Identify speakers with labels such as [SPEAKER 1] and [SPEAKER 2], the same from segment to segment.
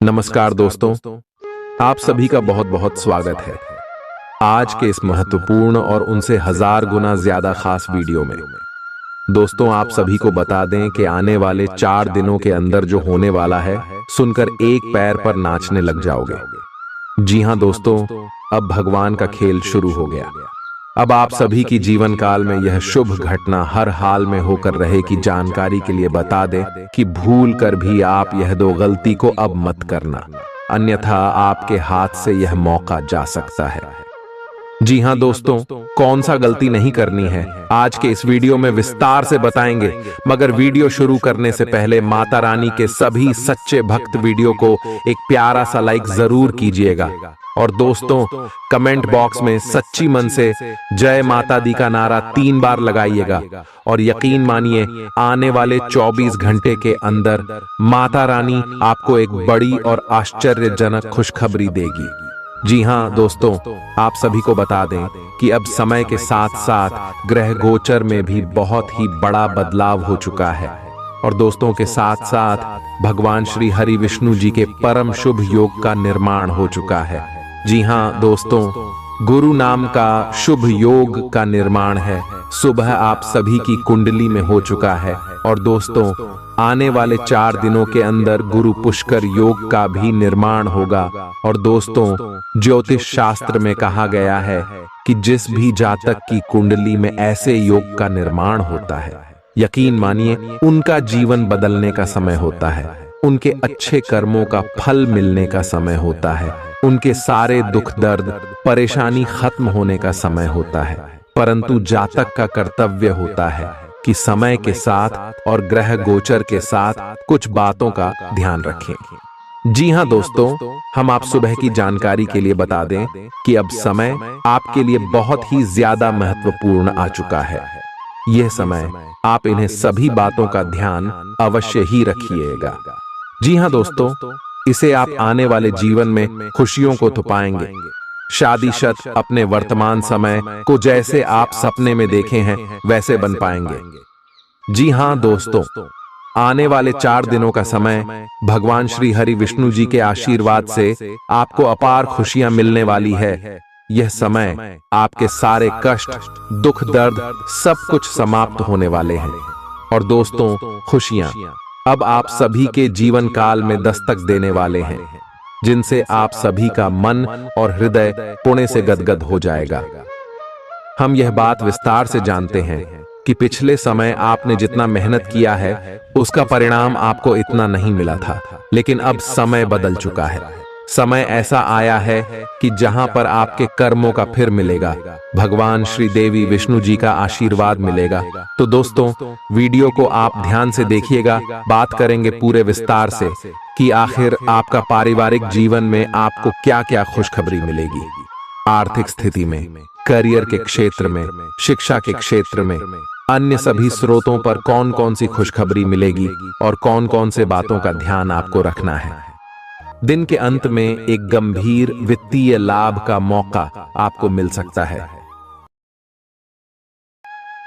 [SPEAKER 1] नमस्कार दोस्तों, आप सभी का बहुत बहुत स्वागत है आज के इस महत्वपूर्ण और उनसे हजार गुना ज्यादा खास वीडियो में। दोस्तों, आप सभी को बता दें कि आने वाले 4 दिनों के अंदर जो होने वाला है, सुनकर एक पैर पर नाचने लग जाओगे। जी हां दोस्तों, अब भगवान का खेल शुरू हो गया। अब आप सभी की जीवन काल में यह शुभ घटना हर हाल में होकर रहे की जानकारी के लिए बता दें कि भूल कर भी आप यह दो गलती को अब मत करना, अन्यथा आपके हाथ से यह मौका जा सकता है। जी हां दोस्तों, कौन सा गलती नहीं करनी है आज के इस वीडियो में विस्तार से बताएंगे। मगर वीडियो शुरू करने से पहले माता रानी के सभी सच्चे भक्त वीडियो को एक प्यारा सा लाइक जरूर कीजिएगा और दोस्तों कमेंट बॉक्स में सच्ची मन से जय माता दी का नारा 3 बार लगाइएगा और यकीन मानिए आने वाले 24 घंटे के अंदर माता रानी आपको एक बड़ी और आश्चर्यजनक खुशखबरी देगी। जी हां दोस्तों, आप सभी को बता दें कि अब समय के साथ साथ ग्रह गोचर में भी बहुत ही बड़ा बदलाव हो चुका है और दोस्तों के साथ साथ भगवान श्री हरि विष्णु जी के परम शुभ योग का निर्माण हो चुका है। जी हां दोस्तों, गुरु नाम का शुभ योग का निर्माण है, सुबह आप सभी की कुंडली में हो चुका है और दोस्तों आने वाले 4 दिनों के अंदर गुरु पुष्कर योग का भी निर्माण होगा। और दोस्तों ज्योतिष शास्त्र में कहा गया है कि जिस भी जातक की कुंडली में ऐसे योग का निर्माण होता है, यकीन मानिए उनका जीवन बदलने का समय होता है, उनके अच्छे कर्मों का फल मिलने का समय होता है, उनके सारे दुख दर्द परेशानी खत्म होने का समय होता है। परंतु जातक का कर्तव्य होता है कि समय के साथ और ग्रह गोचर के साथ कुछ बातों का ध्यान रखें। जी हां दोस्तों, हम आप सुबह की जानकारी के लिए बता दें कि अब समय आपके लिए बहुत ही ज्यादा महत्वपूर्ण आ चुका है। यह समय आप इन्हें सभी बातों का ध्यान अवश्य ही रखिएगा। जी हां दोस्तों, इसे आप आने वाले जीवन में खुशियों को तो पाएंगे। शादीशत अपने वर्तमान समय को जैसे आप सपने में देखे हैं वैसे बन पाएंगे। जी हां दोस्तों, आने वाले 4 दिनों का समय भगवान श्री हरि विष्णु जी के आशीर्वाद से आपको अपार खुशियां मिलने वाली है। यह समय आपके सारे कष्ट दुख दर्द सब कुछ समाप्त होने वाले हैं और दोस्तों खुशियां अब आप सभी के जीवन काल में दस्तक देने वाले हैं, जिनसे आप सभी का मन और हृदय पुण्य से गदगद हो जाएगा। हम यह बात विस्तार से जानते हैं कि पिछले समय आपने जितना मेहनत किया है उसका परिणाम आपको इतना नहीं मिला था, लेकिन अब समय बदल चुका है। समय ऐसा आया है कि जहां पर आपके कर्मों का फिर मिलेगा, भगवान श्री देवी विष्णु जी का आशीर्वाद मिलेगा। तो दोस्तों वीडियो को आप ध्यान से देखिएगा, बात करेंगे पूरे विस्तार से कि आखिर आपका पारिवारिक जीवन में आपको क्या क्या खुशखबरी मिलेगी, आर्थिक स्थिति में, करियर के क्षेत्र में, शिक्षा के क्षेत्र में, अन्य सभी स्रोतों पर कौन कौन सी खुशखबरी मिलेगी और कौन कौन से बातों का ध्यान आपको रखना है। दिन के अंत में एक गंभीर वित्तीय लाभ का मौका आपको मिल सकता है।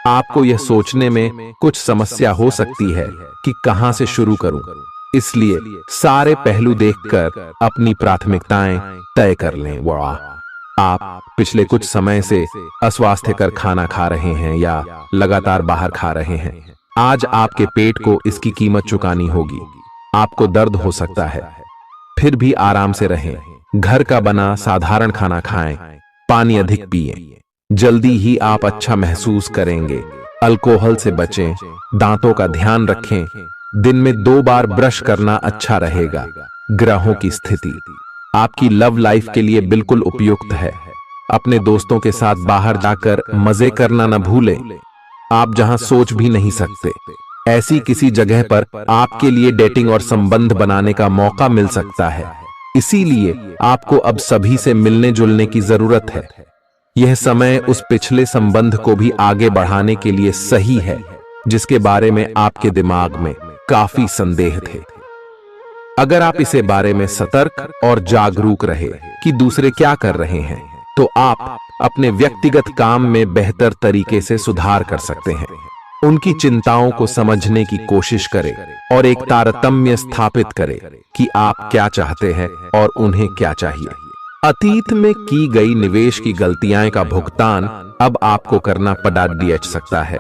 [SPEAKER 1] आपको यह सोचने में कुछ समस्या हो सकती है कि कहां से शुरू करूं, इसलिए सारे पहलू देखकर अपनी प्राथमिकताएं तय कर लें। आप पिछले कुछ समय से अस्वास्थ्यकर खाना खा रहे हैं या लगातार बाहर खा रहे हैं, आज आपके पेट को इसकी कीमत चुकानी होगी। आपको दर्द हो सकता है, फिर भी आराम से रहें, घर का बना साधारण खाना खाएं, पानी अधिक पिएं, जल्दी ही आप अच्छा महसूस करेंगे। अल्कोहल से बचें, दांतों का ध्यान रखें, दिन में 2 बार ब्रश करना अच्छा रहेगा। ग्रहों की स्थिति आपकी लव लाइफ के लिए बिल्कुल उपयुक्त है। अपने दोस्तों के साथ बाहर जाकर मजे करना न भूलें। आप जहां सोच भी नहीं सकते ऐसी किसी जगह पर आपके लिए डेटिंग और संबंध बनाने का मौका मिल सकता है, इसीलिए आपको अब सभी से मिलने जुलने की जरूरत है। यह समय उस पिछले संबंध को भी आगे बढ़ाने के लिए सही है जिसके बारे में आपके दिमाग में काफी संदेह थे। अगर आप इसे बारे में सतर्क और जागरूक रहे कि दूसरे क्या कर रहे हैं, तो आप अपने व्यक्तिगत काम में बेहतर तरीके से सुधार कर सकते हैं। उनकी चिंताओं को समझने की कोशिश करें और एक तारतम्य स्थापित करें कि आप क्या चाहते हैं और उन्हें क्या चाहिए। अतीत में की गई निवेश की गलतियां का भुगतान अब आपको करना पड़ सकता है,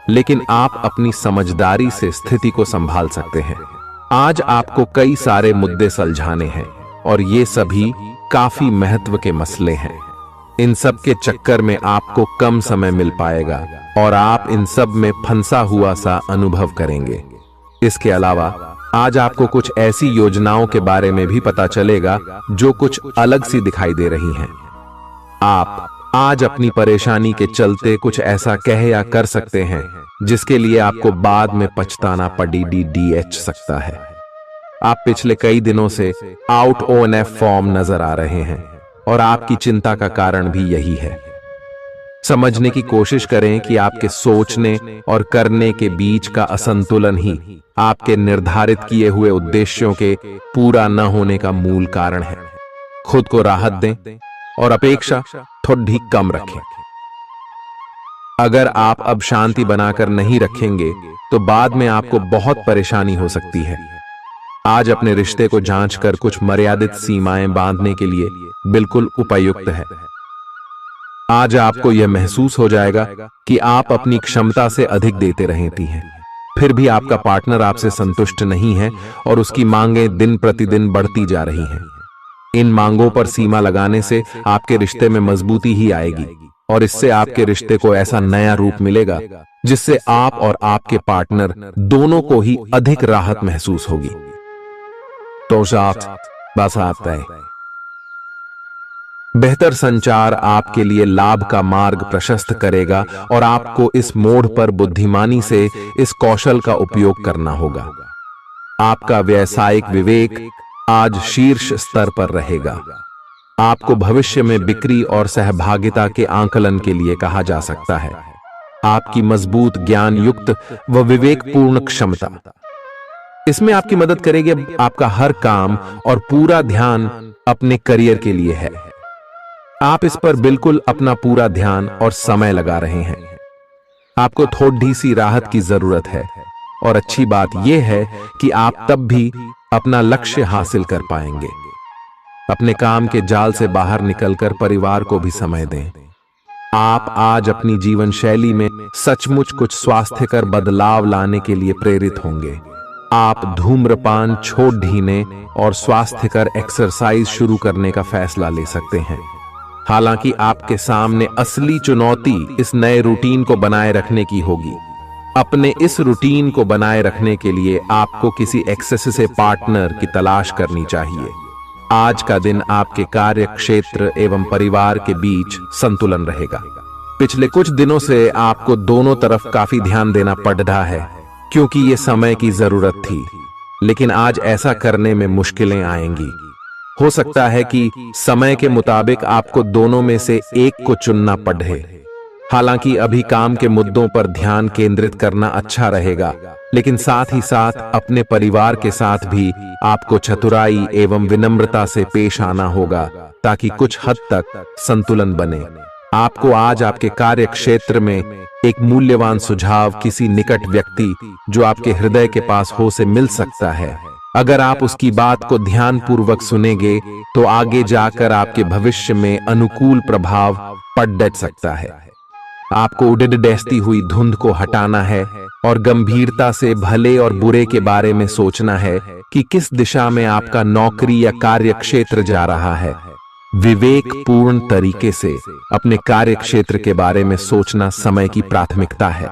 [SPEAKER 1] लेकिन आप अपनी समझदारी से स्थिति को संभाल सकते हैं। आज आपको कई सारे मुद्दे सुलझाने हैं और ये सभी काफी महत्व के मसले हैं। इन सब के चक्कर में आपको कम समय मिल पाएगा और आप इन सब में फंसा हुआ सा अनुभव करेंगे। इसके अलावा आज आपको कुछ ऐसी योजनाओं के बारे में भी पता चलेगा जो कुछ अलग सी दिखाई दे रही हैं। आप आज अपनी परेशानी के चलते कुछ ऐसा कह या कर सकते हैं जिसके लिए आपको बाद में पछताना पड़ सकता है। आप पिछले कई दिनों से आउट ऑन फॉर्म नजर आ रहे हैं और आपकी चिंता का कारण भी यही है। समझने की कोशिश करें कि आपके सोचने और करने के बीच का असंतुलन ही आपके निर्धारित किए हुए उद्देश्यों के पूरा न होने का मूल कारण है। खुद को राहत दें और अपेक्षा थोड़ी कम रखें। अगर आप अब शांति बनाकर नहीं रखेंगे तो बाद में आपको बहुत परेशानी हो सकती है। आज अपने रिश्ते को जांचकर कुछ मर्यादित सीमाएं बांधने के लिए बिल्कुल उपयुक्त है। आज आपको यह महसूस हो जाएगा कि आप अपनी क्षमता से अधिक देते रहती हैं, फिर भी आपका पार्टनर आपसे संतुष्ट नहीं है और उसकी मांगें दिन प्रतिदिन बढ़ती जा रही हैं। इन मांगों पर सीमा लगाने से आपके रिश्ते में मजबूती ही आएगी और इससे आपके रिश्ते को ऐसा नया रूप मिलेगा जिससे आप और आपके पार्टनर दोनों को ही अधिक राहत महसूस होगी। तो बस आता है। बेहतर संचार आपके लिए लाभ का मार्ग प्रशस्त करेगा और आपको इस मोड़ पर बुद्धिमानी से इस कौशल का उपयोग करना होगा। आपका व्यावसायिक विवेक आज शीर्ष स्तर पर रहेगा। आपको भविष्य में बिक्री और सहभागिता के आंकलन के लिए कहा जा सकता है। आपकी मजबूत ज्ञान युक्त व विवेकपूर्ण क्षमता इसमें आपकी मदद करेगी। आपका हर काम और पूरा ध्यान अपने करियर के लिए है। आप इस पर बिल्कुल अपना पूरा ध्यान और समय लगा रहे हैं। आपको थोड़ी सी राहत की जरूरत है और अच्छी बात यह है कि आप तब भी अपना लक्ष्य हासिल कर पाएंगे। अपने काम के जाल से बाहर निकलकर परिवार को भी समय दें। आप आज अपनी जीवन शैली में सचमुच कुछ स्वास्थ्यकर बदलाव लाने के लिए प्रेरित होंगे। आप धूम्रपान छोड़ देने और स्वास्थ्यकर एक्सरसाइज शुरू करने का फैसला ले सकते हैं। हालांकि आपके सामने असली चुनौती इस नए रूटीन को बनाए रखने की होगी। अपने इस रूटीन को बनाए रखने के लिए आपको किसी एक्सेस से पार्टनर की तलाश करनी चाहिए। आज का दिन आपके कार्य क्षेत्र एवं परिवार के बीच संतुलन रहेगा। पिछले कुछ दिनों से आपको दोनों तरफ काफी ध्यान देना पड़ रहा है क्योंकि ये समय की जरूरत थी, लेकिन आज ऐसा करने में मुश्किलें आएंगी। हो सकता है कि समय के मुताबिक आपको दोनों में से एक को चुनना पड़े। हालांकि अभी काम के मुद्दों पर ध्यान केंद्रित करना अच्छा रहेगा, लेकिन साथ ही साथ अपने परिवार के साथ भी आपको चतुराई एवं विनम्रता से पेश आना होगा ताकि कुछ हद तक संतुलन बने। आपको आज आपके कार्य क्षेत्र में एक मूल्यवान सुझाव किसी निकट व्यक्ति जो आपके हृदय के पास हो से मिल सकता है। अगर आप उसकी बात को ध्यानपूर्वक सुनेंगे तो आगे जाकर आपके भविष्य में अनुकूल प्रभाव पड़ सकता है। आपको उड़ती हुई धुंध को हटाना है और गंभीरता से भले और बुरे के बारे में सोचना है कि किस दिशा में आपका नौकरी या कार्य क्षेत्र जा रहा है। विवेकपूर्ण तरीके से अपने कार्य क्षेत्र के बारे में सोचना समय की प्राथमिकता है।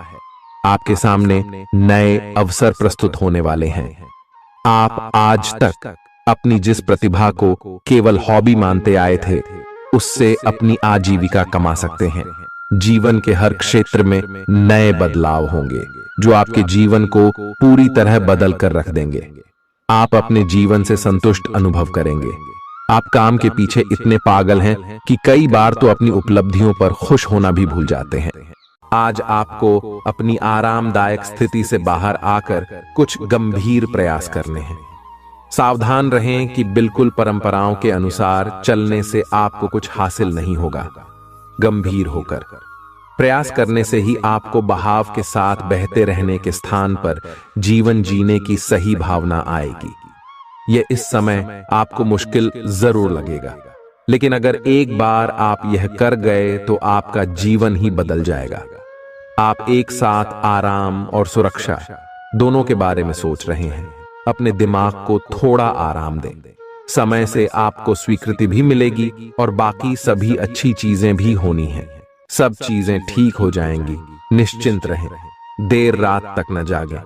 [SPEAKER 1] आपके सामने नए अवसर प्रस्तुत होने वाले हैं। आप आज तक अपनी जिस प्रतिभा को केवल हॉबी मानते आए थे, उससे अपनी आजीविका कमा सकते हैं। जीवन के हर क्षेत्र में नए बदलाव होंगे जो आपके जीवन को पूरी तरह बदल कर रख देंगे। आप अपने जीवन से संतुष्ट अनुभव करेंगे। आप काम के पीछे इतने पागल हैं कि कई बार तो अपनी उपलब्धियों पर खुश होना भी भूल जाते हैं। आज आपको अपनी आरामदायक स्थिति से बाहर आकर कुछ गंभीर प्रयास करने हैं। सावधान रहें कि बिल्कुल परंपराओं के अनुसार चलने से आपको कुछ हासिल नहीं होगा। गंभीर होकर प्रयास करने से ही आपको बहाव के साथ बहते रहने के स्थान पर जीवन जीने की सही भावना आएगी। यह इस समय आपको मुश्किल जरूर लगेगा, लेकिन अगर एक बार आप यह कर गए तो आपका जीवन ही बदल जाएगा। आप एक साथ आराम और सुरक्षा दोनों के बारे में सोच रहे हैं। अपने दिमाग को थोड़ा आराम दें। समय से आपको स्वीकृति भी मिलेगी और बाकी सभी अच्छी चीजें भी होनी हैं। सब चीजें ठीक हो जाएंगी। निश्चिंत रहें। देर रात तक न जागें।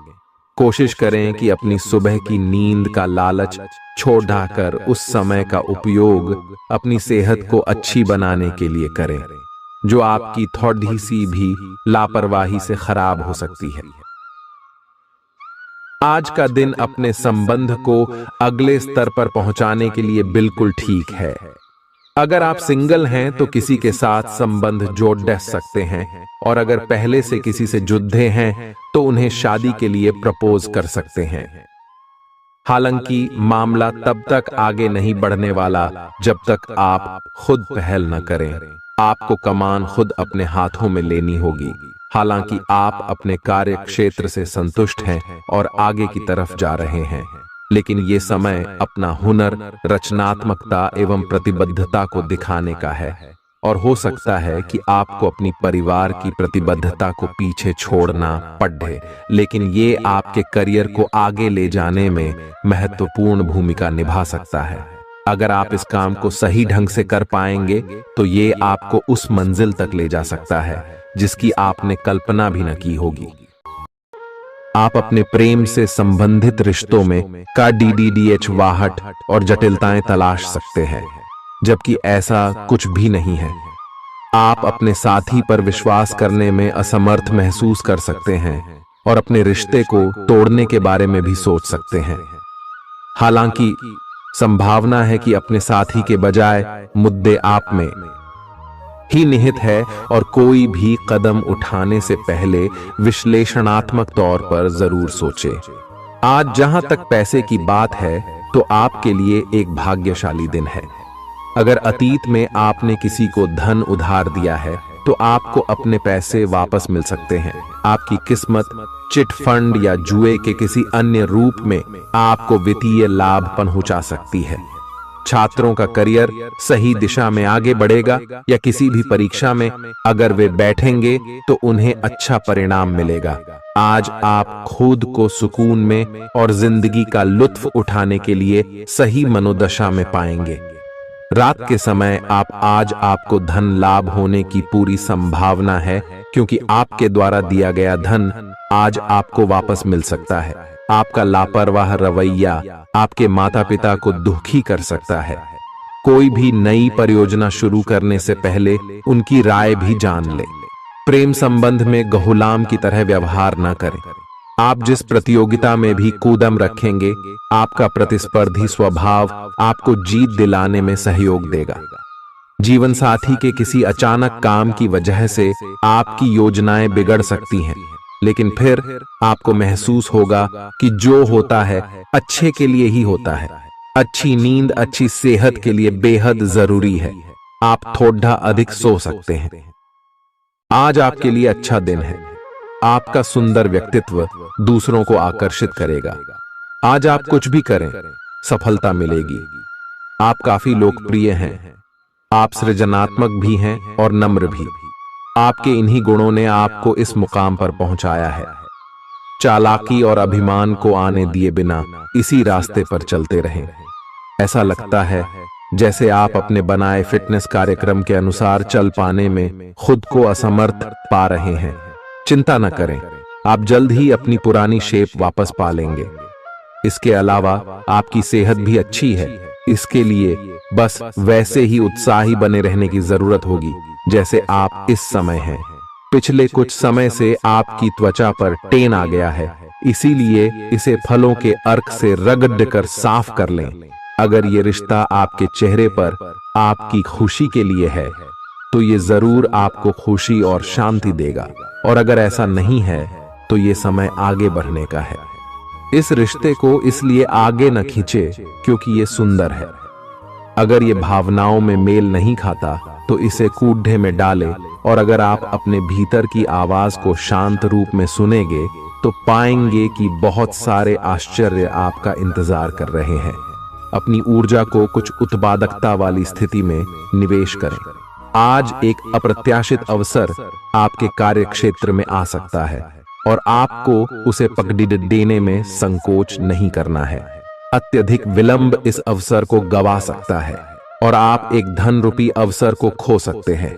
[SPEAKER 1] कोशिश करें कि अपनी सुबह की नींद का लालच छोड़कर उस समय का उपयोग अपनी सेहत को अच्छी बनाने के लिए करें, जो आपकी थोड़ी सी भी लापरवाही से खराब हो सकती है। आज का दिन अपने संबंध को अगले स्तर पर पहुंचाने के लिए बिल्कुल ठीक है। अगर आप सिंगल हैं तो किसी के साथ संबंध जोड़ सकते हैं, और अगर पहले से किसी से जुड़े हैं तो उन्हें शादी के लिए प्रपोज कर सकते हैं। हालांकि मामला तब तक आगे नहीं बढ़ने वाला जब तक आप खुद पहल न करें। आपको कमान खुद अपने हाथों में लेनी होगी। हालांकि आप अपने कार्य क्षेत्र से संतुष्ट हैं और आगे की तरफ जा रहे हैं, लेकिन ये समय अपना हुनर, रचनात्मकता एवं प्रतिबद्धता को दिखाने का है। और हो सकता है कि आपको अपनी परिवार की प्रतिबद्धता को पीछे छोड़ना पड़े, लेकिन ये आपके करियर को आगे ले जाने में महत्वपूर्ण भूमिका निभा सकता है। अगर आप इस काम को सही ढंग से कर पाएंगे तो ये आपको उस मंजिल तक ले जा सकता है जिसकी आपने कल्पना भी न की होगी। आप अपने प्रेम से संबंधित रिश्तों में का DDDH वाहट और जटिलताएं तलाश सकते हैं, जबकि ऐसा कुछ भी नहीं है। आप अपने साथी पर विश्वास करने में असमर्थ महसूस कर सकते हैं और अपने रिश्ते को तोड़ने के बारे में भी सोच सकते हैं। हालांकि संभावना है कि अपने साथी के बजाय मुद्दे आप में ही निहित है, और कोई भी कदम उठाने से पहले विश्लेषणात्मक तौर पर जरूर सोचे। आज जहां तक पैसे की बात है तो आपके लिए एक भाग्यशाली दिन है। अगर अतीत में आपने किसी को धन उधार दिया है तो आपको अपने पैसे वापस मिल सकते हैं। आपकी किस्मत चिट फंड या जुए के किसी अन्य रूप में आपको वित्तीय लाभ पहुंचा सकती है। छात्रों का करियर सही दिशा में आगे बढ़ेगा, या किसी भी परीक्षा में अगर वे बैठेंगे तो उन्हें अच्छा परिणाम मिलेगा। आज आप खुद को सुकून में और जिंदगी का लुत्फ उठाने के लिए सही मनोदशा में पाएंगे। रात के समय आज आपको धन लाभ होने की पूरी संभावना है, क्योंकि आपके द्वारा दिया गया धन आज आपको वापस मिल सकता है। आपका लापरवाह रवैया आपके माता पिता को दुखी कर सकता है। कोई भी नई परियोजना शुरू करने से पहले उनकी राय भी जान ले। प्रेम संबंध में गुलाम की तरह व्यवहार न करें। आप जिस प्रतियोगिता में भी कूदम रखेंगे, आपका प्रतिस्पर्धी स्वभाव आपको जीत दिलाने में सहयोग देगा। जीवन साथी के किसी अचानक काम की वजह से आपकी योजनाएं बिगड़ सकती हैं, लेकिन फिर आपको महसूस होगा कि जो होता है अच्छे के लिए ही होता है। अच्छी नींद अच्छी सेहत के लिए बेहद जरूरी है। आप थोड़ा अधिक सो सकते हैं। आज आपके लिए अच्छा दिन है। आपका सुंदर व्यक्तित्व दूसरों को आकर्षित करेगा। आज आप कुछ भी करें, सफलता मिलेगी। आप काफी लोकप्रिय हैं। आप सृजनात्मक भी हैं और नम्र भी। आपके इन्हीं गुणों ने आपको इस मुकाम पर पहुंचाया है। चालाकी और अभिमान को आने दिए बिना इसी रास्ते पर चलते रहें। ऐसा लगता है जैसे आप अपने बनाए फिटनेस कार्यक्रम के अनुसार चल पाने में खुद को असमर्थ पा रहे हैं। चिंता न करें, आप जल्द ही अपनी पुरानी शेप वापस पा लेंगे। इसके अलावा आपकी सेहत भी अच्छी है। इसके लिए बस वैसे ही उत्साही बने रहने की जरूरत होगी जैसे आप इस समय हैं। पिछले कुछ समय से आपकी त्वचा पर टेन आ गया है, इसीलिए इसे फलों के अर्क से रगड़ कर साफ कर लें। अगर ये रिश्ता आपके चेहरे पर आपकी खुशी के लिए है तो ये जरूर आपको खुशी और शांति देगा, और अगर ऐसा नहीं है तो ये समय आगे बढ़ने का है। इस रिश्ते को इसलिए आगे न खींचे क्योंकि ये सुंदर है। अगर ये भावनाओं में मेल नहीं खाता तो इसे कूढ़े में डाले और अगर आप अपने भीतर की आवाज को शांत रूप में सुनेंगे तो पाएंगे कि बहुत सारे आश्चर्य आपका इंतजार कर रहे हैं। अपनी ऊर्जा को कुछ उत्पादकता वाली स्थिति में निवेश करें। आज एक अप्रत्याशित अवसर आपके कार्य क्षेत्र में आ सकता है और आपको उसे पकड़ देने में संकोच नहीं करना है। अत्यधिक विलंब इस अवसर को गवा सकता है और आप एक धन रूपी अवसर को खो सकते हैं।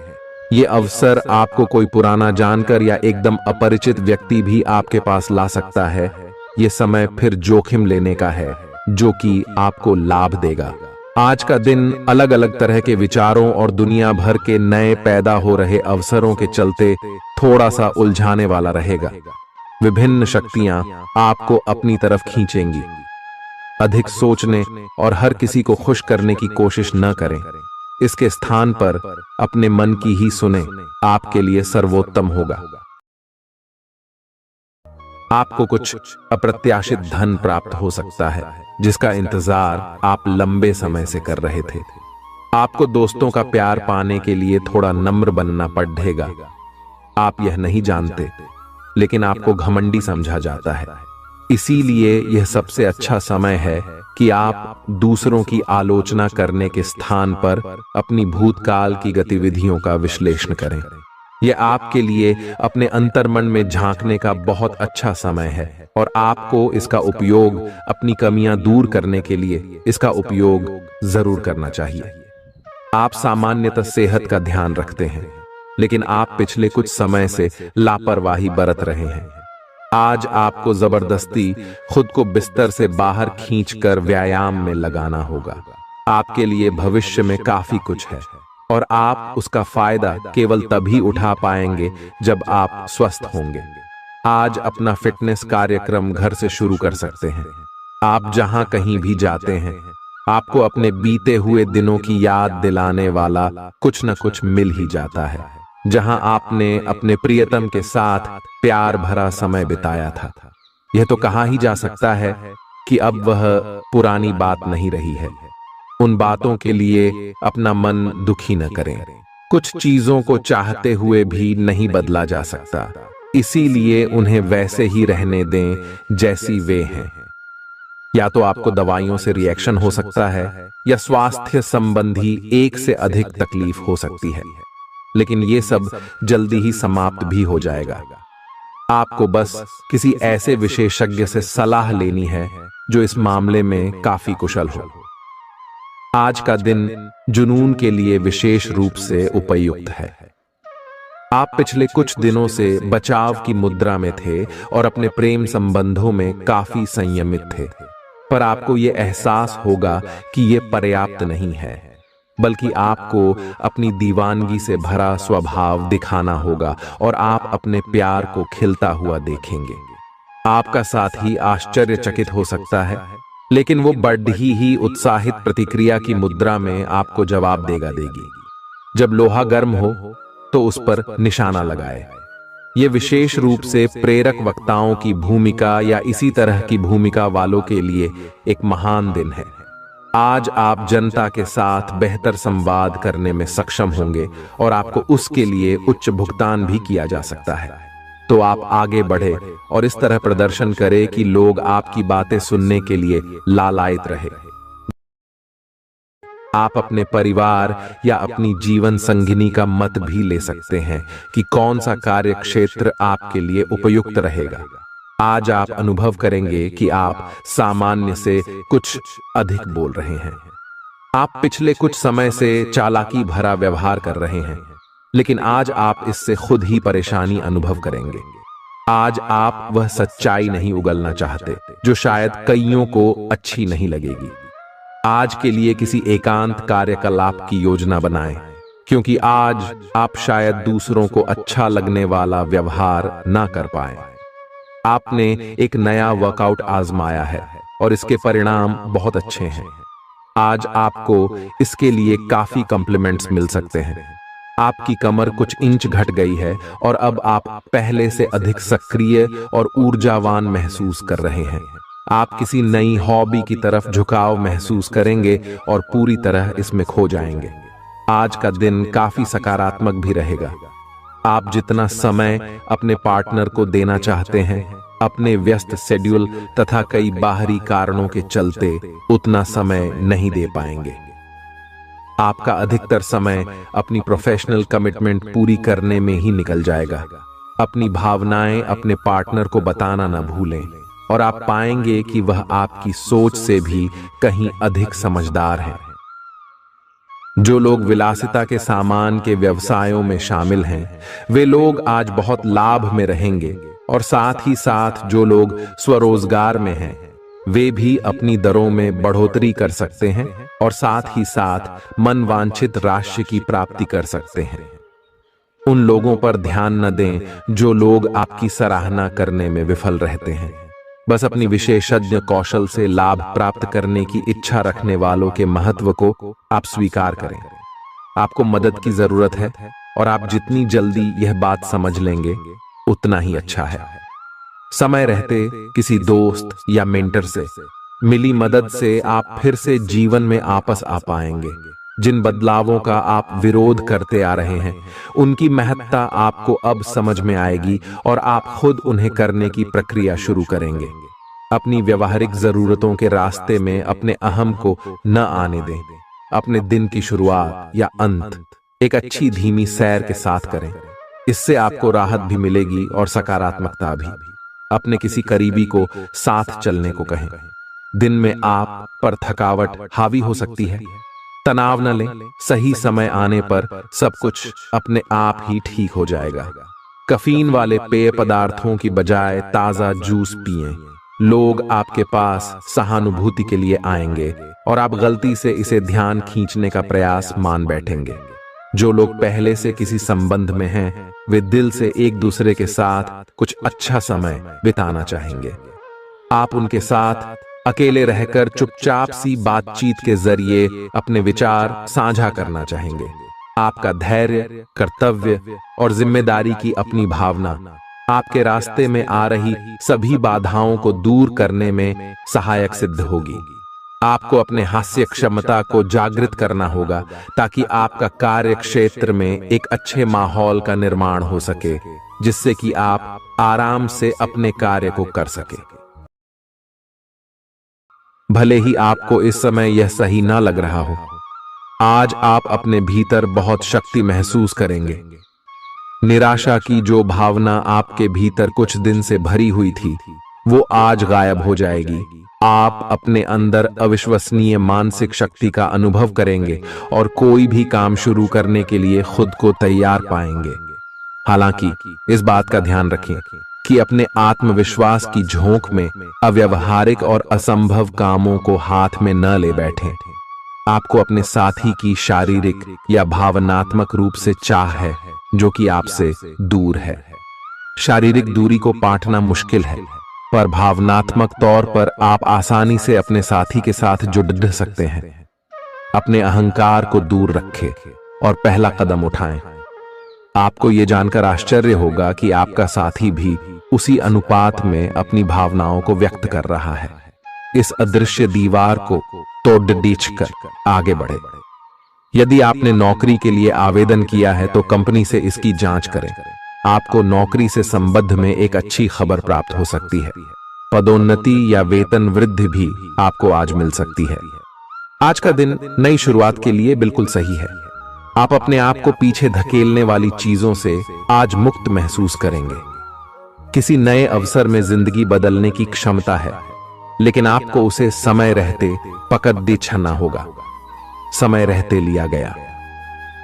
[SPEAKER 1] ये अवसर आपको कोई पुराना जानकर या एकदम अपरिचित व्यक्ति भी आपके पास ला सकता है। ये समय फिर जोखिम लेने का है जो कि आपको लाभ देगा। आज का दिन अलग अलग तरह के विचारों और दुनिया भर के नए पैदा हो रहे अवसरों के चलते थोड़ा सा उलझाने वाला रहेगा। विभिन्न शक्तियां आपको अपनी तरफ खींचेंगी। अधिक सोचने और हर किसी को खुश करने की कोशिश न करें। इसके स्थान पर अपने मन की ही सुने, आपके लिए सर्वोत्तम होगा। आपको कुछ अप्रत्याशित धन प्राप्त हो सकता है जिसका इंतजार आप लंबे समय से कर रहे थे। आपको दोस्तों का प्यार पाने के लिए थोड़ा नम्र बनना पड़ेगा। आप यह नहीं जानते, लेकिन आपको घमंडी समझा जाता है। इसीलिए यह सबसे अच्छा समय है कि आप दूसरों की आलोचना करने के स्थान पर अपनी भूतकाल की गतिविधियों का विश्लेषण करें। यह आपके लिए अपने अंतर्मन में झांकने का बहुत अच्छा समय है और आपको इसका उपयोग अपनी कमियां दूर करने के लिए इसका उपयोग जरूर करना चाहिए। आप सामान्यतः सेहत का ध्यान रखते हैं, लेकिन आप पिछले कुछ समय से लापरवाही बरत रहे हैं। आज आपको जबरदस्ती खुद को बिस्तर से बाहर खींचकर व्यायाम में लगाना होगा। आपके लिए भविष्य में काफी कुछ है और आप उसका फायदा केवल तभी उठा पाएंगे जब आप स्वस्थ होंगे। आज अपना फिटनेस कार्यक्रम घर से शुरू कर सकते हैं। आप जहां कहीं भी जाते हैं, आपको अपने बीते हुए दिनों की याद दिलाने वाला कुछ न कुछ मिल ही जाता है। जहां आपने अपने प्रियतम के साथ प्यार भरा समय बिताया था, यह तो कहा ही जा सकता है कि अब वह पुरानी बात नहीं रही है। उन बातों के लिए अपना मन दुखी न करें। कुछ चीजों को चाहते हुए भी नहीं बदला जा सकता, इसीलिए उन्हें वैसे ही रहने दें जैसी वे हैं। या तो आपको दवाइयों से रिएक्शन हो सकता है या स्वास्थ्य संबंधी एक से अधिक तकलीफ हो सकती है, लेकिन ये सब जल्दी ही समाप्त भी हो जाएगा। आपको बस किसी ऐसे विशेषज्ञ से सलाह लेनी है जो इस मामले में काफी कुशल हो। आज का दिन जुनून के लिए विशेष रूप से उपयुक्त है। आप पिछले कुछ दिनों से बचाव की मुद्रा में थे और अपने प्रेम संबंधों में काफी संयमित थे, पर आपको यह एहसास होगा कि यह पर्याप्त नहीं है, बल्कि आपको अपनी दीवानगी से भरा स्वभाव दिखाना होगा और आप अपने प्यार को खिलता हुआ देखेंगे। आपका साथी आश्चर्यचकित हो सकता है, लेकिन वो बड़ी ही उत्साहित प्रतिक्रिया की मुद्रा में आपको जवाब देगी। जब लोहा गर्म हो तो उस पर निशाना लगाए। ये विशेष रूप से प्रेरक वक्ताओं की भूमिका या इसी तरह की भूमिका वालों के लिए एक महान दिन है। आज आप जनता के साथ बेहतर संवाद करने में सक्षम होंगे और आपको उसके लिए उच्च भुगतान भी किया जा सकता है। तो आप आगे बढ़े और इस तरह प्रदर्शन करें कि लोग आपकी बातें सुनने के लिए लालायित रहे। आप अपने परिवार या अपनी जीवन संगिनी का मत भी ले सकते हैं कि कौन सा कार्य क्षेत्र आपके लिए उपयुक्त रहेगा। आज आप अनुभव करेंगे कि आप सामान्य से कुछ अधिक बोल रहे हैं। आप पिछले कुछ समय से चालाकी भरा व्यवहार कर रहे हैं, लेकिन आज आप इससे खुद ही परेशानी अनुभव करेंगे। आज आप वह सच्चाई नहीं उगलना चाहते जो शायद कईयों को अच्छी नहीं लगेगी। आज के लिए किसी एकांत कार्यकलाप की योजना बनाएं, क्योंकि आज आप शायद दूसरों को अच्छा लगने वाला व्यवहार ना कर पाएं। आपने एक नया वर्कआउट आजमाया है और इसके परिणाम बहुत अच्छे हैं। आज आपको इसके लिए काफी कॉम्प्लीमेंट्स मिल सकते हैं। आपकी कमर कुछ इंच घट गई है और अब आप पहले से अधिक सक्रिय और ऊर्जावान महसूस कर रहे हैं। आप किसी नई हॉबी की तरफ झुकाव महसूस करेंगे और पूरी तरह इसमें खो जाएंगे। आज का दिन काफी सकारात्मक भी रहेगा। आप जितना समय अपने पार्टनर को देना चाहते हैं, अपने व्यस्त शेड्यूल तथा कई बाहरी कारणों के चलते उतना समय नहीं दे पाएंगे। आपका अधिकतर समय अपनी प्रोफेशनल कमिटमेंट पूरी करने में ही निकल जाएगा। अपनी भावनाएं अपने पार्टनर को बताना न भूलें और आप पाएंगे कि वह आपकी सोच से भी कहीं अधिक समझदार है। जो लोग विलासिता के सामान के व्यवसायों में शामिल हैं, वे लोग आज बहुत लाभ में रहेंगे और साथ ही साथ जो लोग स्वरोजगार में हैं, वे भी अपनी दरों में बढ़ोतरी कर सकते हैं और साथ ही साथ मनवांछित राशि की प्राप्ति कर सकते हैं। उन लोगों पर ध्यान न दें जो लोग आपकी सराहना करने में विफल रहते हैं। बस अपनी विशेषज्ञ कौशल से लाभ प्राप्त करने की इच्छा रखने वालों के महत्व को आप स्वीकार करें। आपको मदद की जरूरत है और आप जितनी जल्दी यह बात समझ लेंगे उतना ही अच्छा है। समय रहते किसी दोस्त या मेंटर से मिली मदद से आप फिर से जीवन में वापस आ पाएंगे। जिन बदलावों का आप विरोध करते आ रहे हैं, उनकी महत्ता आपको अब समझ में आएगी और आप खुद उन्हें करने की प्रक्रिया शुरू करेंगे। अपनी व्यवहारिक जरूरतों के रास्ते में अपने अहम को न आने दें। अपने दिन की शुरुआत या अंत एक अच्छी धीमी सैर के साथ करें। इससे आपको राहत भी मिलेगी और सकारात्मकता भी। अपने किसी करीबी को साथ चलने को कहें। दिन में आप पर थकावट हावी हो सकती है, तनाव न लें। सही समय आने पर सब कुछ अपने आप ही ठीक हो जाएगा। कैफीन वाले पेय पदार्थों की बजाय ताजा जूस पिएं। लोग आपके पास सहानुभूति के लिए आएंगे और आप गलती से इसे ध्यान खींचने का प्रयास मान बैठेंगे। जो लोग पहले से किसी संबंध में हैं, वे दिल से एक दूसरे के साथ कुछ अच्छा समय बिताना चाहेंगे। आप उनके साथ अकेले रहकर चुपचाप सी बातचीत के जरिए अपने विचार साझा करना चाहेंगे। आपका धैर्य, कर्तव्य और जिम्मेदारी की अपनी भावना आपके रास्ते में आ रही सभी बाधाओं को दूर करने में सहायक सिद्ध होगी। आपको अपने हास्य क्षमता को जागृत करना होगा ताकि आपका कार्य क्षेत्र में एक अच्छे माहौल का निर्माण हो सके, जिससे कि आप आराम से अपने कार्य को कर सके। भले ही आपको इस समय यह सही ना लग रहा हो, आज आप अपने भीतर बहुत शक्ति महसूस करेंगे। निराशा की जो भावना आपके भीतर कुछ दिन से भरी हुई थी, वो आज गायब हो जाएगी। आप अपने अंदर अविश्वसनीय मानसिक शक्ति का अनुभव करेंगे और कोई भी काम शुरू करने के लिए खुद को तैयार पाएंगे। हालांकि इस बात का ध्यान रखें कि अपने आत्मविश्वास की झोंक में अव्यवहारिक और असंभव कामों को हाथ में न ले बैठें। आपको अपने साथी की शारीरिक या भावनात्मक रूप से चाह है जो कि आपसे दूर है। शारीरिक दूरी को पाटना मुश्किल है, पर भावनात्मक तौर पर आप आसानी से अपने साथी के साथ जुड़ सकते हैं। अपने अहंकार को दूर रखें और पहला कदम उठाएं। आपको यह जानकर आश्चर्य होगा कि आपका साथी भी उसी अनुपात में अपनी भावनाओं को व्यक्त कर रहा है। इस अदृश्य दीवार को तोड़ कर आगे बढ़े। यदि आपने नौकरी के लिए आवेदन किया है तो कंपनी से इसकी जांच करें। आपको नौकरी से संबंध में एक अच्छी खबर प्राप्त हो सकती है। पदोन्नति या वेतन वृद्धि भी आपको आज मिल सकती है। आज का दिन नई शुरुआत के लिए बिल्कुल सही है। आप अपने आप को पीछे धकेलने वाली चीजों से आज मुक्त महसूस करेंगे। किसी नए अवसर में जिंदगी बदलने की क्षमता है, लेकिन आपको उसे समय रहते पकड़ दे छना होगा। समय रहते लिया गया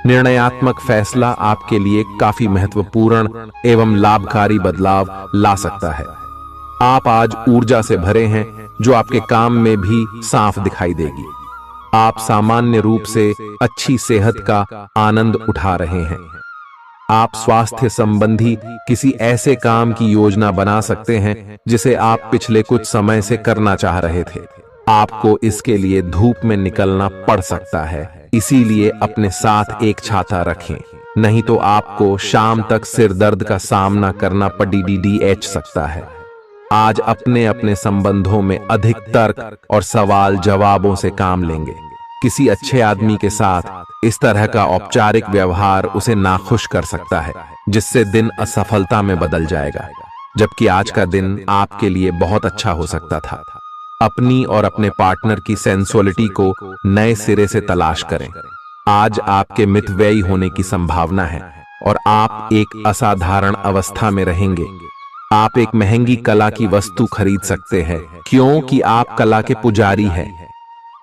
[SPEAKER 1] निर्णयात्मक फैसला आपके लिए काफी महत्वपूर्ण एवं लाभकारी बदलाव ला सकता है। आप आज ऊर्जा से भरे हैं जो आपके काम में भी साफ दिखाई देगी। आप सामान्य रूप से अच्छी सेहत का आनंद उठा रहे हैं। आप स्वास्थ्य संबंधी किसी ऐसे काम की योजना बना सकते हैं जिसे आप पिछले कुछ समय से करना चाह रहे थे। आपको इसके लिए धूप में निकलना पड़ सकता है, इसीलिए अपने साथ एक छाता रखें, नहीं तो आपको शाम तक सिर दर्द का सामना करना पड़ सकता है। आज अपने अपने संबंधों में अधिक तर्क और सवाल जवाबों से काम लेंगे। किसी अच्छे आदमी के साथ इस तरह का औपचारिक व्यवहार उसे नाखुश कर सकता है, जिससे दिन असफलता में बदल जाएगा। जबकि आज का दिन आपके लिए बहुत अच्छा हो सकता था। अपनी और अपने पार्टनर की सेंसुअलिटी को नए सिरे से तलाश करें। आज आपके मितव्ययी होने की संभावना है और आप एक असाधारण अवस्था में रहेंगे। आप एक महंगी कला की वस्तु खरीद सकते हैं, क्योंकि आप कला के पुजारी हैं।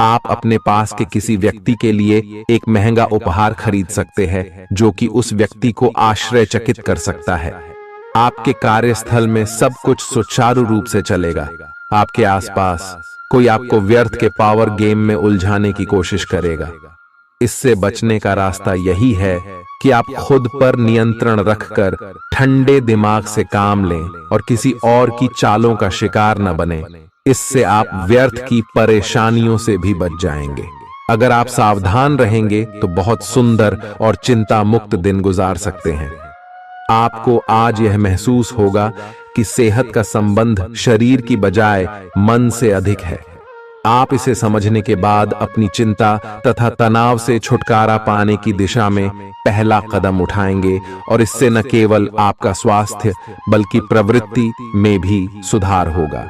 [SPEAKER 1] आप अपने पास के किसी व्यक्ति के लिए एक महंगा उपहार खरीद सकते हैं, जो कि उस व्यक्ति को आश्चर्यचकित कर सकता है। आपके कार्यस्थल में सब कुछ सुचारू रूप से चलेगा। आपके आसपास कोई आपको व्यर्थ के पावर गेम में उलझाने की कोशिश करेगा। इससे बचने का रास्ता यही है कि आप खुद पर नियंत्रण रखकर ठंडे दिमाग से काम लें और किसी और की चालों का शिकार न बने। इससे आप व्यर्थ की परेशानियों से भी बच जाएंगे। अगर आप सावधान रहेंगे तो बहुत सुंदर और चिंता मुक्त दिन गुजार सकते हैं। आपको आज यह महसूस होगा कि सेहत का संबंध शरीर की बजाय मन से अधिक है। आप इसे समझने के बाद अपनी चिंता तथा तनाव से छुटकारा पाने की दिशा में पहला कदम उठाएंगे और इससे न केवल आपका स्वास्थ्य बल्कि प्रवृत्ति में भी सुधार होगा।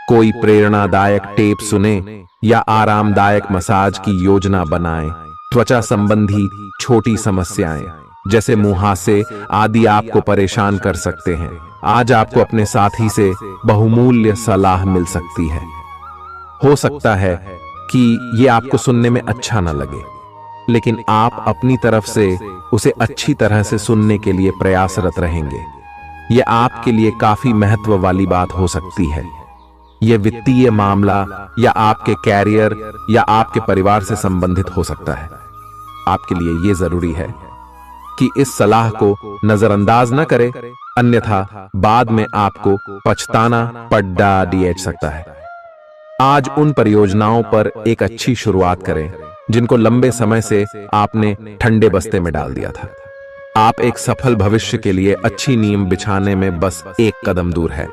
[SPEAKER 1] कोई प्रेरणादायक टेप सुने या आरामदायक मसाज की योजना बनाएं। त्वचा संबंधी छोटी समस्याएं जैसे मुहासे आदि आपको परेशान कर सकते हैं। आज आपको अपने साथी से बहुमूल्य सलाह मिल सकती है। हो सकता है कि ये आपको सुनने में अच्छा न लगे, लेकिन आप अपनी तरफ से उसे अच्छी तरह से सुनने के लिए प्रयासरत रहेंगे। यह आपके लिए काफी महत्व वाली बात हो सकती है। यह वित्तीय मामला या आपके कैरियर या आपके परिवार से संबंधित हो सकता है। आपके लिए यह जरूरी है कि इस सलाह को नजरअंदाज न करें, अन्यथा बाद में आपको पछताना पड़ सकता है। आज उन परियोजनाओं पर एक अच्छी शुरुआत करें जिनको लंबे समय से आपने ठंडे बस्ते में डाल दिया था। आप एक सफल भविष्य के लिए अच्छी नींव बिछाने में बस एक कदम दूर है।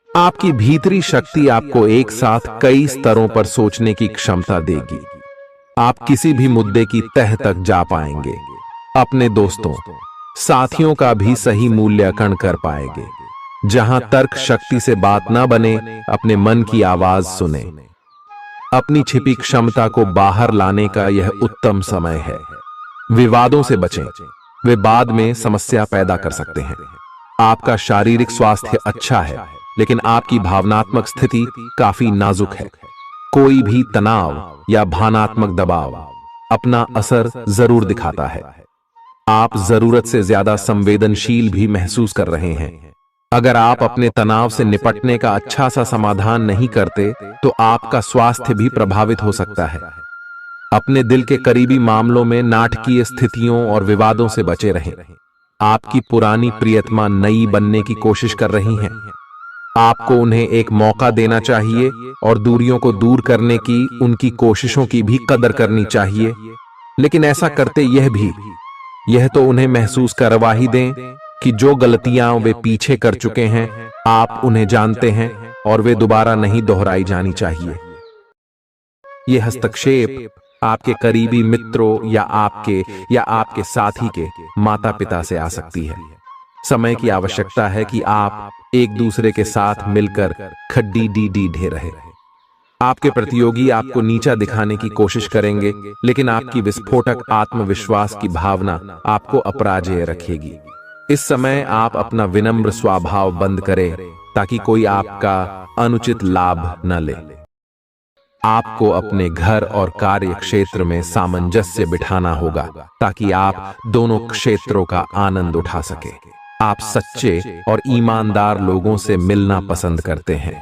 [SPEAKER 1] आपकी भीतरी शक्ति आपको एक साथ कई स्तरों पर सोचने की क्षमता देगी। आप किसी भी मुद्दे की तह तक जा पाएंगे। अपने दोस्तों, साथियों का भी सही मूल्यांकन कर पाएंगे। जहां तर्क शक्ति से बात ना बने, अपने मन की आवाज सुने। अपनी छिपी क्षमता को बाहर लाने का यह उत्तम समय है। विवादों से बचें, वे बाद में समस्या पैदा कर सकते हैं। आपका शारीरिक स्वास्थ्य अच्छा है, लेकिन आपकी भावनात्मक स्थिति काफी नाजुक है। कोई भी तनाव या भावनात्मक दबाव अपना असर जरूर दिखाता है। आप जरूरत से ज्यादा संवेदनशील भी महसूस कर रहे हैं। अगर आप अपने तनाव से निपटने का अच्छा सा समाधान नहीं करते, तो आपका स्वास्थ्य भी प्रभावित हो सकता है। अपने दिल के करीबी मामलों में नाटकीय स्थितियों और विवादों से बचे रहें। आपकी पुरानी प्रियतमा नई बनने की कोशिश कर रही हैं। आपको उन्हें एक मौका देना चाहिए और दूरियों को दूर करने की उनकी कोशिशों की भी कदर करनी चाहिए। लेकिन ऐसा करते यह तो उन्हें महसूस करवा ही दें कि जो गलतियां वे पीछे कर चुके हैं, आप उन्हें जानते हैं और वे दोबारा नहीं दोहराई जानी चाहिए। यह हस्तक्षेप आपके करीबी मित्रों या आपके साथी के माता पिता से आ सकती है। समय की आवश्यकता है कि आप एक दूसरे के साथ मिलकर खड्डी ढे रहे। आपके प्रतियोगी आपको नीचा दिखाने की कोशिश करेंगे, लेकिन आपकी विस्फोटक आत्मविश्वास की भावना आपको अपराजेय रखेगी। इस समय आप अपना विनम्र स्वभाव बंद करें ताकि कोई आपका अनुचित लाभ न ले। आपको अपने घर और कार्य क्षेत्र में सामंजस्य बिठाना होगा ताकि आप दोनों क्षेत्रों का आनंद उठा सके। आप सच्चे और ईमानदार लोगों से मिलना पसंद करते हैं,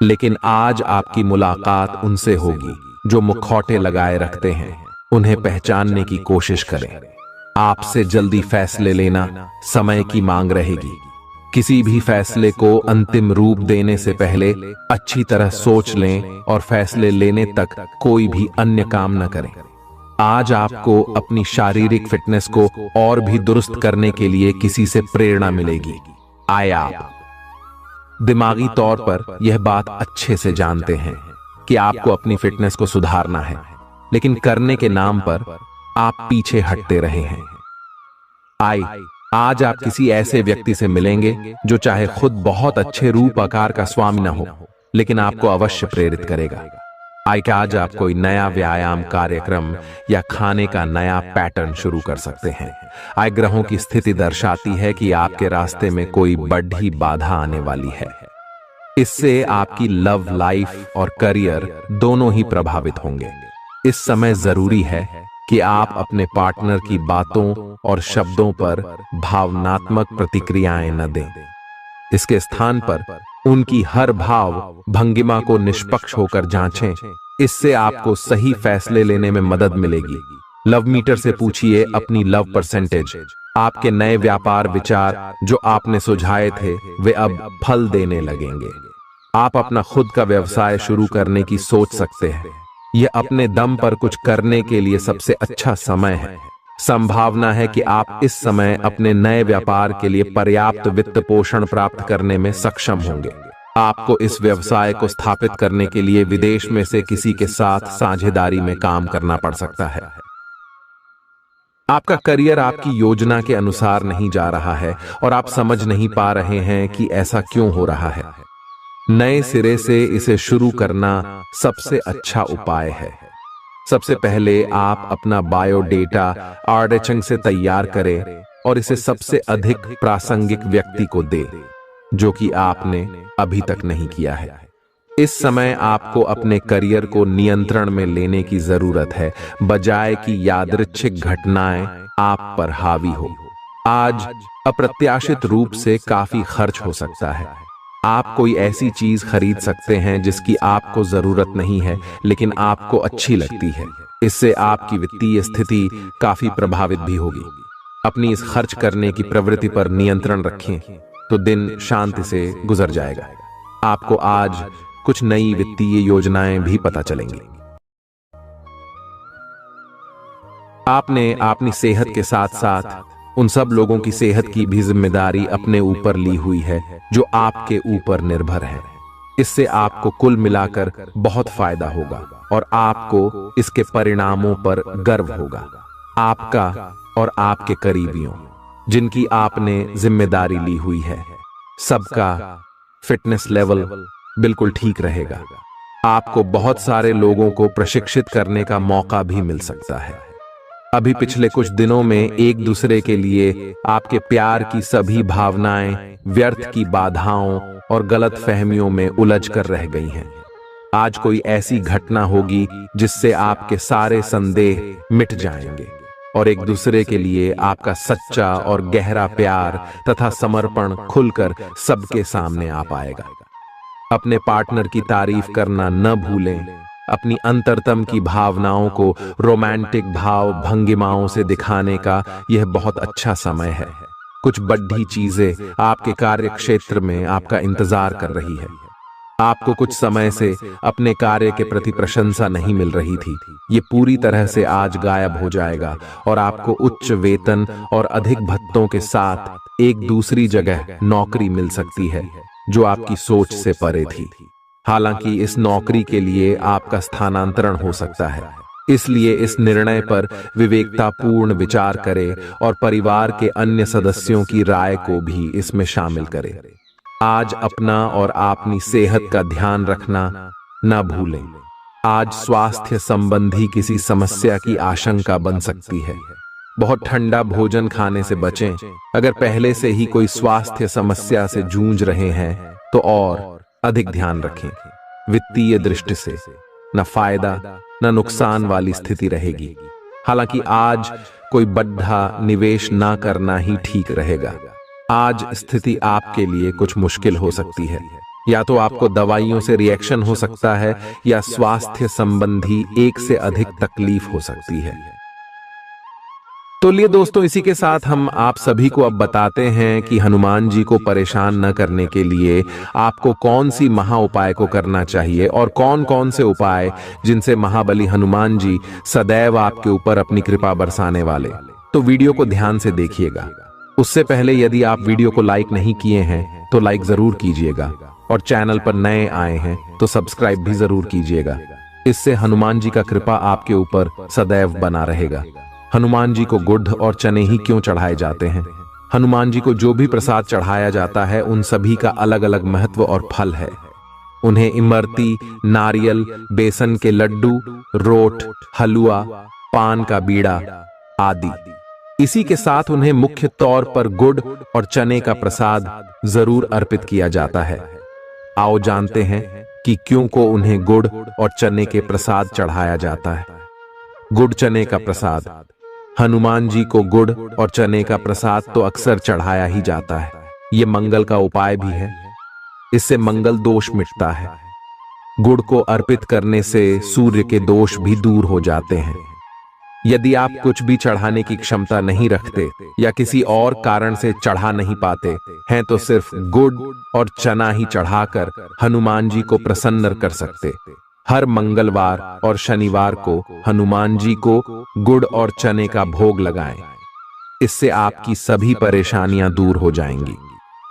[SPEAKER 1] लेकिन आज आपकी मुलाकात उनसे होगी जो मुखौटे लगाए रखते हैं। उन्हें पहचानने की कोशिश करें। आपसे जल्दी फैसले लेना समय की मांग रहेगी। किसी भी फैसले को अंतिम रूप देने से पहले अच्छी तरह सोच लें और फैसले लेने तक कोई भी अन्य काम न करें। आज आपको अपनी शारीरिक फिटनेस को और भी दुरुस्त करने के लिए किसी से प्रेरणा मिलेगी। आप दिमागी तौर पर यह बात अच्छे से जानते हैं कि आपको अपनी फिटनेस को सुधारना है। लेकिन करने के नाम पर आप पीछे हटते रहे हैं। आज आप किसी ऐसे व्यक्ति से मिलेंगे जो चाहे खुद बहुत अच्छे रूप आकार का स्वामी न हो, लेकिन आपको अवश्य प्रेरित करेगा। कि आज आप कोई नया व्यायाम कार्यक्रम या खाने का नया पैटर्न शुरू कर सकते हैं। ग्रहों की स्थिति दर्शाती है कि आपके रास्ते में कोई बड़ी बाधा आने वाली है। इससे आपकी लव लाइफ और करियर दोनों ही प्रभावित होंगे। इस समय जरूरी है कि आप अपने पार्टनर की बातों और शब्दों पर भावनात्मक प्रतिक्रियाएं न दें। इसके स्थान पर उनकी हर भाव भंगिमा को निष्पक्ष होकर जांचें। इससे आपको सही फैसले लेने में मदद मिलेगी। लव मीटर से पूछिए अपनी लव परसेंटेज। आपके नए व्यापार विचार जो आपने सुझाए थे वे अब फल देने लगेंगे। आप अपना खुद का व्यवसाय शुरू करने की सोच सकते हैं। यह अपने दम पर कुछ करने के लिए सबसे अच्छा समय है। संभावना है कि आप इस समय अपने नए व्यापार के लिए पर्याप्त वित्त पोषण प्राप्त करने में सक्षम होंगे। आपको इस व्यवसाय को स्थापित करने के लिए विदेश में से किसी के साथ साझेदारी में काम करना पड़ सकता है। आपका करियर आपकी योजना के अनुसार नहीं जा रहा है और आप समझ नहीं पा रहे हैं कि ऐसा क्यों हो रहा है। नए सिरे से इसे शुरू करना सबसे अच्छा उपाय है। सबसे पहले आप अपना बायोडेटा आरएचएंग से तैयार करें और इसे सबसे अधिक प्रासंगिक व्यक्ति को दें जो कि आपने अभी तक नहीं किया है। इस समय आपको अपने करियर को नियंत्रण में लेने की जरूरत है, बजाय कि यादृच्छिक घटनाएं आप पर हावी हो। आज अप्रत्याशित रूप से काफी खर्च हो सकता है। आप कोई ऐसी चीज खरीद सकते हैं जिसकी आपको जरूरत नहीं है लेकिन आपको अच्छी लगती है। इससे आपकी वित्तीय स्थिति काफी प्रभावित भी होगी। अपनी इस खर्च करने की प्रवृत्ति पर नियंत्रण रखें तो दिन शांति से गुजर जाएगा। आपको आज कुछ नई वित्तीय योजनाएं भी पता चलेंगी। आपने अपनी सेहत के साथ साथ उन सब लोगों की सेहत की भी जिम्मेदारी अपने ऊपर ली हुई है जो आपके ऊपर निर्भर है। इससे आपको कुल मिलाकर बहुत फायदा होगा और आपको इसके परिणामों पर गर्व होगा। आपका और आपके करीबियों जिनकी आपने जिम्मेदारी ली हुई है, सबका फिटनेस लेवल बिल्कुल ठीक रहेगा। आपको बहुत सारे लोगों को प्रशिक्षित करने का मौका भी मिल सकता है। अभी पिछले कुछ दिनों में एक दूसरे के लिए आपके प्यार की सभी भावनाएं व्यर्थ की बाधाओं और गलत फहमियों में उलझ कर रह गई हैं। आज कोई ऐसी घटना होगी जिससे आपके सारे संदेह मिट जाएंगे और एक दूसरे के लिए आपका सच्चा और गहरा प्यार तथा समर्पण खुलकर सबके सामने आ पाएगा। अपने पार्टनर की तारीफ करना न भूलें। अपनी अंतरतम की भावनाओं को रोमांटिक भाव भंगिमाओं से दिखाने का यह बहुत अच्छा समय है। कुछ बड़ी चीजें आपके कार्य क्षेत्र में आपका इंतजार कर रही है। आपको कुछ समय से अपने कार्य के प्रति प्रशंसा नहीं मिल रही थी, ये पूरी तरह से आज गायब हो जाएगा और आपको उच्च वेतन और अधिक भत्तों के साथ एक दूसरी जगह नौकरी मिल सकती है जो आपकी सोच से परे थी। हालांकि इस नौकरी के लिए आपका स्थानांतरण हो सकता है, इसलिए इस निर्णय पर विवेकतापूर्ण विचार करें और परिवार के अन्य सदस्यों की राय को भी इसमें शामिल करें। आज अपना और अपनी सेहत का ध्यान रखना न भूलें। आज स्वास्थ्य संबंधी किसी समस्या की आशंका बन सकती है। बहुत ठंडा भोजन खाने से बचें। अगर पहले से ही कोई स्वास्थ्य समस्या से जूझ रहे हैं तो और अधिक ध्यान रखें। वित्तीय दृष्टि से न फायदा न नुकसान वाली स्थिति रहेगी। हालांकि आज कोई बड़ा निवेश ना करना ही ठीक रहेगा। आज स्थिति आपके लिए कुछ मुश्किल हो सकती है। या तो आपको दवाइयों से रिएक्शन हो सकता है या स्वास्थ्य संबंधी एक से अधिक तकलीफ हो सकती है। तो लिए दोस्तों, इसी के साथ हम आप सभी को अब बताते हैं कि हनुमान जी को परेशान न करने के लिए आपको कौन सी महा उपाय को करना चाहिए और कौन कौन से उपाय जिनसे महाबली हनुमान जी सदैव आपके ऊपर अपनी कृपा बरसाने वाले। तो वीडियो को ध्यान से देखिएगा। उससे पहले यदि आप वीडियो को लाइक नहीं किए हैं तो लाइक जरूर कीजिएगा और चैनल पर नए आए हैं तो सब्सक्राइब भी जरूर कीजिएगा। इससे हनुमान जी का कृपा आपके ऊपर सदैव बना रहेगा। हनुमान जी को गुड़ और चने ही क्यों चढ़ाए जाते हैं? हनुमान जी को जो भी प्रसाद चढ़ाया जाता है उन सभी का अलग अलग महत्व और फल है। उन्हें इमरती, नारियल, बेसन के लड्डू, रोट, हलवा, पान का बीड़ा आदि। इसी के साथ उन्हें मुख्य तौर पर गुड़ और चने का प्रसाद जरूर अर्पित किया जाता है। आओ जानते हैं कि क्यों को उन्हें गुड़ और चने के प्रसाद चढ़ाया जाता है। गुड़ चने का प्रसाद। हनुमान जी को गुड़ और चने का प्रसाद तो अक्सर चढ़ाया ही जाता है। ये मंगल का उपाय भी है। इससे मंगल दोष मिटता है। गुड़ को अर्पित करने से सूर्य के दोष भी दूर हो जाते हैं। यदि आप कुछ भी चढ़ाने की क्षमता नहीं रखते या किसी और कारण से चढ़ा नहीं पाते हैं तो सिर्फ गुड़ और चना ही चढ़ाकर हनुमान जी को प्रसन्न कर सकते। हर मंगलवार और शनिवार को हनुमान जी को गुड़ और चने का भोग लगाएं। इससे आपकी सभी परेशानियां दूर हो जाएंगी।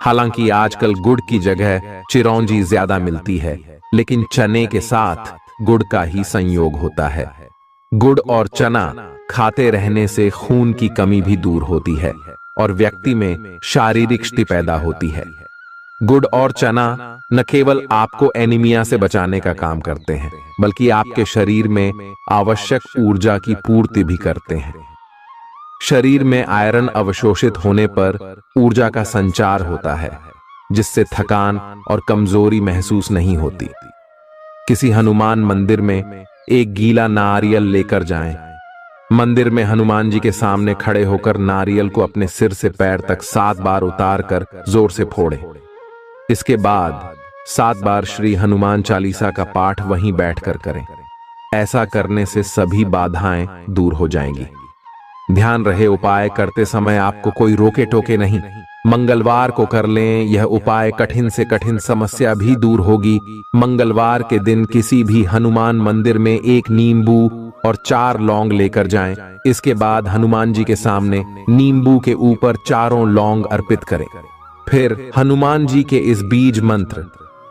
[SPEAKER 1] हालांकि आजकल गुड़ की जगह चिरौंजी ज्यादा मिलती है, लेकिन चने के साथ गुड़ का ही संयोग होता है। गुड़ और चना खाते रहने से खून की कमी भी दूर होती है और व्यक्ति में शारीरिक शक्ति पैदा होती है। गुड़ और चना न केवल आपको एनीमिया से बचाने का काम करते हैं, बल्कि आपके शरीर में आवश्यक ऊर्जा की पूर्ति भी करते हैं। शरीर में आयरन अवशोषित होने पर ऊर्जा का संचार होता है, जिससे थकान और कमजोरी महसूस नहीं होती। किसी हनुमान मंदिर में एक गीला नारियल लेकर जाएं। मंदिर में हनुमान जी के सामने खड़े होकर नारियल को अपने सिर से पैर तक 7 बार उतार कर जोर से फोड़ें। इसके बाद 7 बार श्री हनुमान चालीसा का पाठ वहीं बैठकर करें। ऐसा करने से सभी बाधाएं दूर हो जाएंगी। ध्यान रहे, उपाय करते समय आपको कोई रोके टोके नहीं। मंगलवार को कर लें। यह उपाय कठिन से कठिन समस्या भी दूर होगी। मंगलवार के दिन किसी भी हनुमान मंदिर में 1 नींबू और 4 लौंग लेकर जाएं। इसके बाद हनुमान जी के सामने नींबू के ऊपर 4 लौंग अर्पित करें। फिर हनुमान जी के इस बीज मंत्र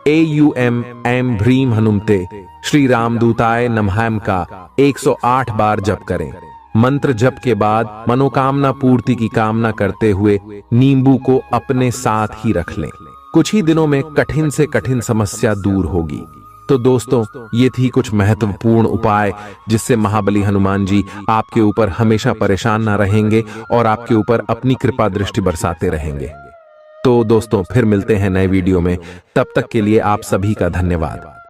[SPEAKER 1] AUM ऐं ह्रीं हनुमते श्री रामदूताय नमः का 108 बार जप करें। मंत्र जप के बाद मनोकामना पूर्ति की कामना करते हुए नींबू को अपने साथ ही रख लें। कुछ ही दिनों में कठिन से कठिन समस्या दूर होगी। तो दोस्तों, ये थी कुछ महत्वपूर्ण उपाय जिससे महाबली हनुमान जी आपके ऊपर हमेशा परेशान ना रहेंगे और आपके ऊपर अपनी कृपा दृष्टि बरसाते रहेंगे। तो दोस्तों, फिर मिलते हैं नए वीडियो में। तब तक के लिए आप सभी का धन्यवाद।